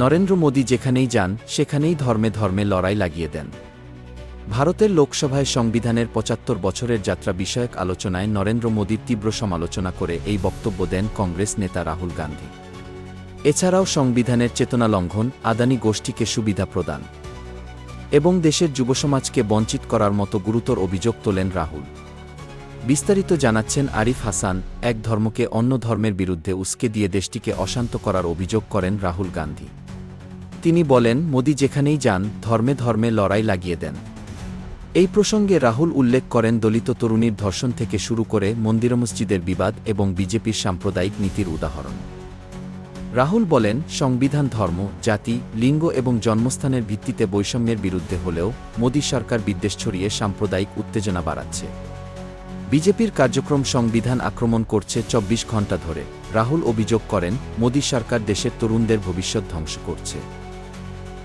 নরেন্দ্র মোদী যেখানেই যান সেখানেই ধর্মে ধর্মে লড়াই লাগিয়ে দেন। ভারতের লোকসভায় সংবিধানের ৭৫ বছরের যাত্রা বিষয়ক আলোচনায় নরেন্দ্র মোদীর তীব্র সমালোচনা করে এই বক্তব্য দেন কংগ্রেস নেতা রাহুল গান্ধী। এছাড়াও সংবিধানের চেতনা লঙ্ঘন, আদানি গোষ্ঠীকে সুবিধা প্রদান এবং দেশের যুবসমাজকে বঞ্চিত করার মতো গুরুতর অভিযোগ তোলেন রাহুল। বিস্তারিত জানাচ্ছেন আরিফ হাসান। এক ধর্মকে অন্য ধর্মের বিরুদ্ধে উস্কে দিয়ে দেশটিকে অশান্ত করার অভিযোগ করেন রাহুল গান্ধী। তিনি বলেন, মোদী যেখানেই যান ধর্মে ধর্মে লড়াই লাগিয়ে দেন। এই প্রসঙ্গে রাহুল উল্লেখ করেন দলিত তরুণীর ধর্ষণ থেকে শুরু করে মন্দির মসজিদের বিবাদ এবং বিজেপির সাম্প্রদায়িক নীতির উদাহরণ। রাহুল বলেন, সংবিধান ধর্ম, জাতি, লিঙ্গ এবং জন্মস্থানের ভিত্তিতে বৈষম্যের বিরুদ্ধে হলেও মোদী সরকার বিদ্বেষ ছড়িয়ে সাম্প্রদায়িক উত্তেজনা বাড়াচ্ছে। বিজেপির কার্যক্রম সংবিধান আক্রমণ করছে ২৪ ঘণ্টা ধরে। রাহুল অভিযোগ করেন, মোদী সরকার দেশের তরুণদের ভবিষ্যৎ ধ্বংস করছে।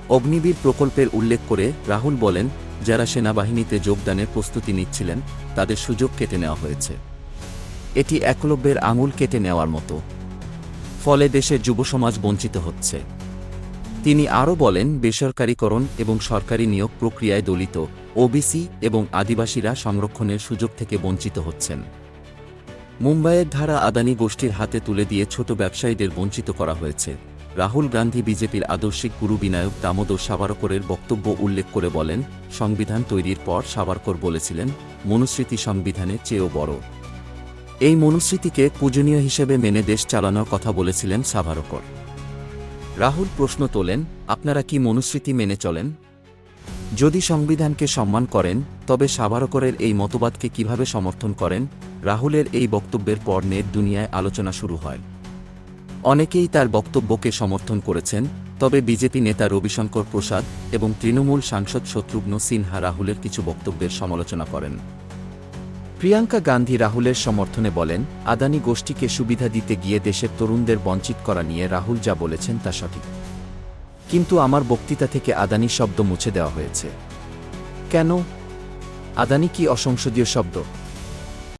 অগ্নিবীর প্রকল্পের উল্লেখ করে রাহুল বলেন, যারা সেনাবাহিনীতে যোগদানের প্রস্তুতি নিচ্ছিলেন তাদের সুযোগ কেটে নেওয়া হয়েছে। এটি একলব্যের আঙুল কেটে নেওয়ার মতো। ফলে দেশের যুবসমাজ বঞ্চিত হচ্ছে। তিনি আরও বলেন, বেসরকারীকরণ এবং সরকারি নিয়োগ প্রক্রিয়ায় দলিত, ওবিসি এবং আদিবাসীরা সংরক্ষণের সুযোগ থেকে বঞ্চিত হচ্ছেন। মুম্বাইয়ের ধারা আদানি গোষ্ঠীর হাতে তুলে দিয়ে ছোট ব্যবসায়ীদের বঞ্চিত করা হয়েছে। রাহুল গান্ধী বিজেপির আদর্শিক গুরু বিনায়ক দামোদর সাভারকরের বক্তব্য উল্লেখ করে বলেন, সংবিধান তৈরির পর সাভারকর বলেছিলেন, মনুস্মৃতি সংবিধানের চেয়েও বড়। এই মনুস্মৃতিকে পূজনীয় হিসেবে মেনে দেশ চালানোর কথা বলেছিলেন সাভারকর। রাহুল প্রশ্ন তোলেন, আপনারা কি মনুস্মৃতি মেনে চলেন? যদি সংবিধানকে সম্মান করেন তবে সাভারকরের এই মতবাদকে কিভাবে সমর্থন করেন? রাহুলের এই বক্তব্যের পর নেট দুনিয়ায় আলোচনা শুরু হয়। অনেকেই তার বক্তব্যকে সমর্থন করেছেন, তবে বিজেপি নেতা রবিশঙ্কর প্রসাদ এবং তৃণমূল সাংসদ শত্রুঘ্ন সিনহা রাহুলের কিছু বক্তব্যের সমালোচনা করেন। প্রিয়াঙ্কা গান্ধী রাহুলের সমর্থনে বলেন, আদানি গোষ্ঠীকে সুবিধা দিতে গিয়ে দেশের তরুণদের বঞ্চিত করা নিয়ে রাহুল যা বলেছেন তা সঠিক। কিন্তু আমার বক্তৃতা থেকে আদানি শব্দ মুছে দেওয়া হয়েছে। কেন? আদানি কি অসংসদীয় শব্দ?